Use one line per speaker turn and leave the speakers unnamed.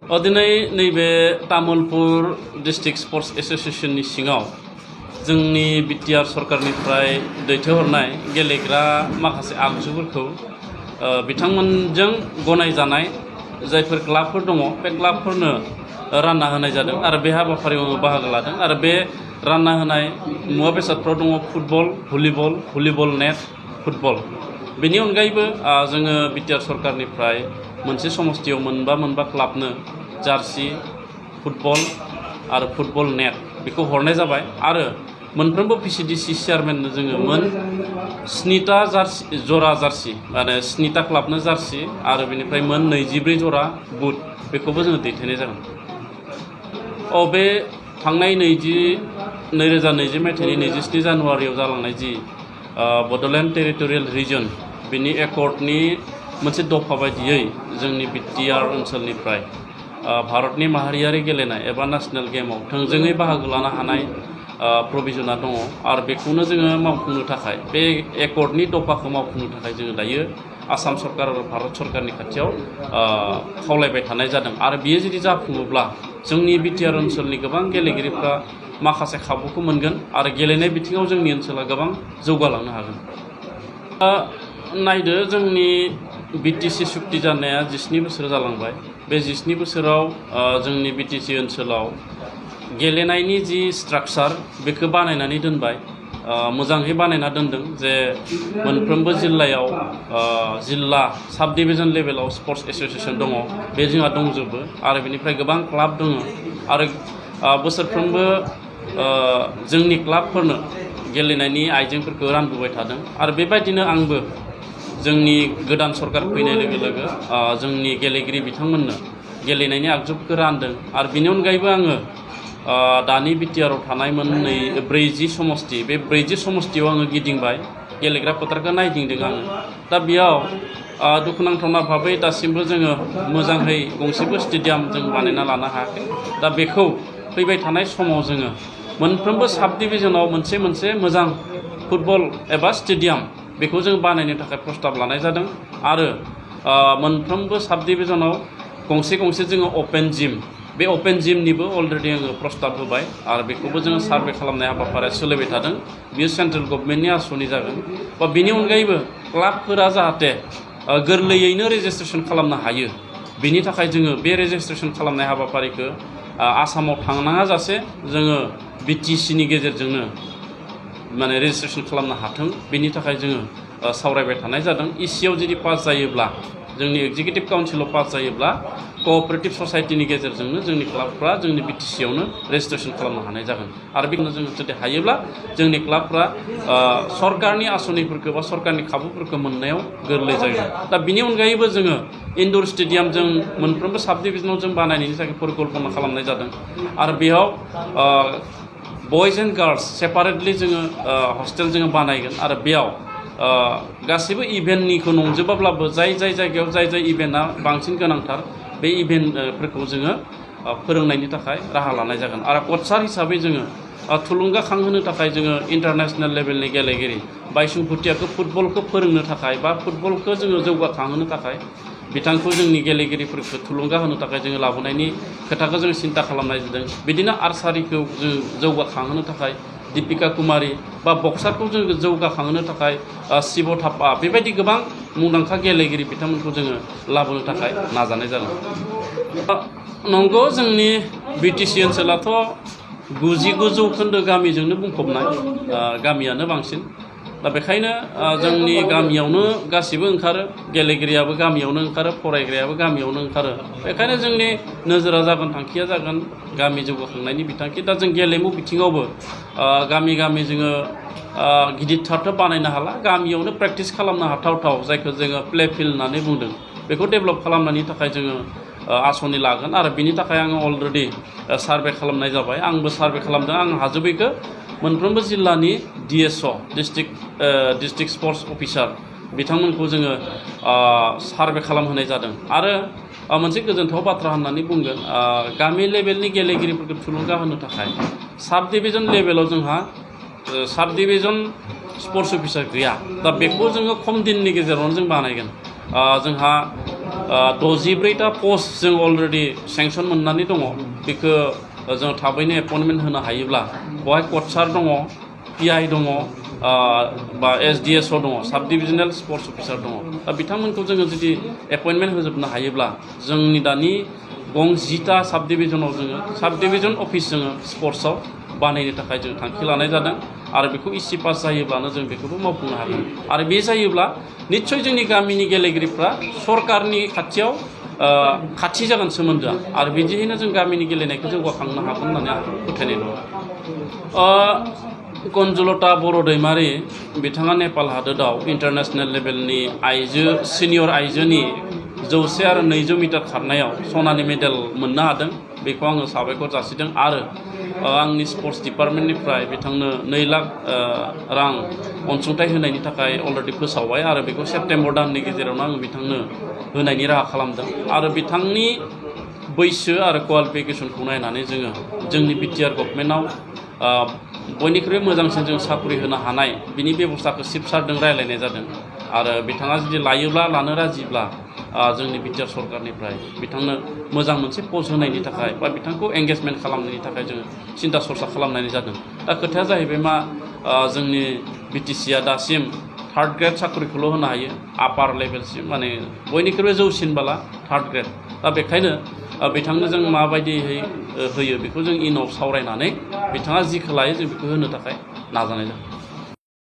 दिनै नैबे Tamulpur district sports एसोसिएशननि सिङाव जोंनि बिटिआर सरकारनिफ्राय दैथायहरनाय गेलेग्रा माखासे आगजुफोरखौ बिथांमोनजों गनायजानाय जायफोर क्लाबफोर दङ बे क्लाबफोरनो रानना होनाय जादों आरो बे हाबाफारियाव बाहागो लादों आरो बे रानना होनाय मुवा बेसादफोराव दङ फुटबल, भलिबल नेट, फुटबल। बेनि अनगायैबो जोङो बिटिआर सरकारनिफ्राय मोनसे समस्थियाव मोनबा क्लाबनो जार्सि, फुटबल आरो फुटबल नेट बेखौ हरनाय जाबाय आरो मोनफ्रोमबो पिसिडिसि चेयारमेननो जोङो मोन 7टा जरा जार्सि माने 7टा क्लाबनो जार्सि आरो बेनिफ्राय मोन 24 जरा बुट बेखौबो जोङो दैथायनाय जागोन। बे थांनाय 2020 मायथाइनि 27 जानुवारियाव जालांनाय जि बड'लेण्ड टेरिटरियेल रिजन बिनि एकर्डनि मोनसे दफा बायदियै जोंनि बिटिआर ओनसोलनिफ्राय भारतनि माहारियारि गेलेनाय एबा नेशनेल गेमाव थोंजोङै बाहागो लानो हानाय प्रभिजना दङ आरो बेखौनो जोङो मावफुंनो थाखाय बे एकर्डनि दफाखौ मावफुंनो थाखाय जोङो दायो आसाम सरकार आरो भारत सरकारनि खाथियाव खावलायबाय थानाय जादों आरो बियो जुदि जाफुङोब्ला जोंनि बिटिआर ओनसोलनि गोबां गेलेगिरिफ्रा माखासे खाबुखौ मोनगोन आरो गेलेनाय बिथिङाव जोंनि ओनसोला गोबां जौगालांनो हागोन। नायदो जोंनि बिटिसि सुक्ति जानाया 17 बोसोर जालांबाय। बे 17 बोसोराव जोंनि बिटिसि ओनसोलाव गेलेनायनि जि स्ट्राक्चार बेखौ बानायनानै दोनबाय, मोजाङै बानायना दोनदों जे मोनफ्रोमबो जिल्लायाव जिल्ला साब डिभिजन लेभेलाव स्पर्ट्स एसोसिएशन दङ, बे जोंहा दंजोबो आरो बेनिफ्राय गोबां क्लाब दङ आरो बोसोरफ्रोमबो जोंनि क्लाबफोरनो गेलेनायनि आइजेंफोरखौ रानबोबाय थादों आरो बेबायदिनो आंबो जोंनि गोदान सरकार फैनाय लोगो लोगो जोंनि गेलेगिरि बिथांमोननो गेलेनायनि आगजुफोरखौ रानदों आरो बेनि अनगायैबो आङो दानि बिटिआराव थानाय 40 समस्ति बे 40 समस्तियाव आङो गिदिंबाय, गेलेग्रा फोथारखौ नायदिंदों आङो। दा बेयाव दुखुनांथावना भाबै दासिमबो जोङो मोजाङै गंसेबो स्टेडियाम जों बानायना लानो हायाखै। दा बेखौ फैबाय थानाय समाव जोङो मोनफ्रोमबो साब डिभिजनाव मोनसे मोजां फुटबल एबा स्टेडियाम बेखौ जों बानायनो थाखाय प्रस्ताब लानाय जादों आरो मोनफ्रोमबो साब डिभिजनाव गंसे जोङो अपेन जिम, बे अपेन जिमनिबो अलरेडि आङो प्रस्ताब होबाय आरो बेखौबो जोङो सार्भे खालामनाय हाबाफारिया सोलिबाय थादों। बियो सेन्ट्रेल गभर्नमेन्टनि आसनि जागोन बा बेनि अनगायैबो क्लाबफोरा जाहाथे गोरलैयैनो रेजिस्ट्रेसन खालामनो हायो, बेनि थाखाय जोङो बे रेजिस्ट्रेसन खालामनाय हाबाफारिखौ आसामाव थांनाङा जासे जोङो बिटिसिनि गेजेरजोंनो माने रेजिस्ट्रेसन खालामनो हाथों, बेनि थाखाय जोङो सावरायबाय थानाय जादों। इसिआव जुदि पास जायोब्ला, जोंनि एग्जिकिउटिभ काउन्सिलाव पास जायोब्ला कअपारेटिभ ससाइटिनि गेजेरजोंनो जोंनि क्लाबफ्रा जोंनि बिटिसिआवनो रेजिस्ट्रेसन खालामनो हानाय जागोन आरो बेखौनो जोङो जुदि हायोब्ला जोंनि क्लाबफ्रा सरकारनि आसनिफोरखौ बा सरकारनि खाबुफोरखौ मोननायाव गोरलै जागोन। दा बिनि अनगायैबो जोङो इनडोर स्टेडियाम जों मोनफ्रोमबो साब डिभिजनाव जों बानायनायनि थाखाय परिकल्पना खालामनाय जादों आरो बेयाव बयज एन्ड गार्लस सेपारेटलि जोङो हस्टेल जोङो बानायगोन आरो बेयाव गासैबो इभेन्टनिखौ नंजोबाब्लाबो जाय जायगायाव जाय इभेन्टआ बांसिन गोनांथार बे इभेन्टफोरखौ जोङो फोरोंनायनि थाखाय राहा लानाय जागोन आरो कचार हिसाबै जोङो थुलुंगाखांहोनो थाखाय जोङो इन्टारनेशनेल लेभेलनि गेलेगिरि बायसुं भुटियाखौ फुटबलखौ फोरोंनो थाखाय बा फुटबलखौ जोङो जौगाखांहोनो थाखाय बिथांखौ जोंनि गेलेगिरिफोरखौ थुलुंगा होनो थाखाय जोङो लाबोनायनि खोथाखौ जों सिन्था खालामनाय जादों। बिदिनो आर्सारिखौ जों जौगाखांहोनो थाखाय दीपिका कुमारी बा बक्सारखौ जों जौगाखांहोनो थाखाय शिव थापा, बेबायदि गोबां मुंदांखा गेलेगिरि बिथांमोनखौ जोङो लाबोनो थाखाय नाजानाय जादों। नंगौ, जोंनि बिटिसि ओनसोलाथ' 99% गामिजोंनो बुंफबनाय, गामियानो बांसिन। दा बेखायनो जोंनि गामियावनो गासिबो ओंखारो, गेलेगिरियाबो गामियावनो ओंखारो, फरायग्रायाबो गामियावनो ओंखारो। बेखायनो जोंनि नोजोरा जागोन, थांखिया जागोन गामि जौगाखांनायनि बिथांखि। दा जों गेलेमु बिथिङावबो गामि जोङो गिदिरथारथ' बानायनो हाला, गामियावनो प्रेक्टिस खालामनो हाथावथाव जायखौ जोङो प्ले फिल्ड होननानै बुंदों, बेखौ डेभेलप खालामनायनि थाखाय जोङो आसनि लागोन आरो बिनि थाखाय आङो अलरेडि सार्भे खालामनाय जाबाय। आंबो सार्भे खालामदों, आं हाजोबैखौ मोनफ्रोमबो जिल्लानि डिएसअ डिस्ट्रिक्ट स्पर्ट्स अफिसार बिथांमोनखौ जोङो सार्भे खालामहोनाय जादों आरो मोनसे गोजोनथाव बाथ्रा होननानै बुंगोन, गामि लेभेलनि गेलेगिरिफोरखौ थुलुंगा होनो थाखाय साब डिभिजन लेभेलाव जोंहा साब डिभिजन स्पर्ट्स अफिसार गैया। दा बेखौ जोङो खम दिननि गेजेरावनो जों बानायगोन। जोंहा 64टा पस्ट जों अलरेडि सेंसन मोननानै दङ बेखौ जों थाबैनो एपइन्टमेन्ट होनो हायोब्ला बेवहाय कचार दङ PI दङ बा SDSO दङ साब डिभिजनेल स्पर्ट्स अफिसार दङ दा बिथांमोनखौ जोङो जुदि एपइन्टमेन्ट होजोबनो हायोब्ला जोंनि दानि गं 10टा साब डिभिजनाव जोङो साब डिभिजन अफिस जोङो स्पर्ट्सआव बानायनो थाखाय जों थांखि लानाय जादों आरो बेखौ इसे पास जायोब्लानो जों बेखौबो मावफुंनो हागोन आरो बे जायोब्ला निस्सय जोंनि गामिनि गेलेगिरिफ्रा सरकारनि खाथियाव खाथि जागोन सोमोन्दोआ आरो बिदियैनो जों गामिनि गेलेनायखौ जौगाखांनो हागोन होननानै आं फोथायनाय दङ। कनजुलता बर' दैमारि बिथाङा नेपाल हादोराव इन्टारनेशनेल लेभेलनि आइजो सिनियर आइजोनि 100 आरो 200 मिटार खारनायाव सनानि मेडेल मोननो हादों बेखौ आङो साबायखर जासिदों आरो आंनि स्पर्ट्स डिपार्टमेन्टनिफ्राय बिथांनो 2 लाख रां अनसुंथाइ होनायनि थाखाय अलरेडि फोसावबाय आरो बेखौ सेप्तेम्बर दाननि गेजेरावनो आङो बिथांनो होनायनि राहा खालामदों आरो बिथांनि बैसो आरो क्वालिफिकेसनखौ नायनानै जोङो जोंनि बिटिआर गभर्नमेन्टआव बयनिख्रुइ मोजांसिन जों साख्रि होनो हानाय बिनि बेबस्थाखौ चिफ सारजों रायलायनाय जादों आरो बिथाङा जुदि लायोब्ला लानो राजिब्ला जोंनि बिटिआर सरकारनिफ्राय बिथांनो मोजां मोनसे पस्ट होनायनि थाखाय बा बिथांखौ एंगेजमेन्ट खालामनायनि थाखाय जोङो सिन्था सरसा खालामनाय जादों। दा खोथाया जाहैबाय मा जोंनि BTCआ दासिम 3rd ग्रेड साख्रिखौल' होनो हायो आपार लेभेलसिम माने बयनिख्रुइबो जौसिनबाला 3rd ग्रेड दा बेखायनो बिथांनो जों माबायदियै होयो बेखौ जों इनाव सावरायनानै बिथाङा जिखौ लायो जों बेखौ होनो थाखाय नाजानाय जादों।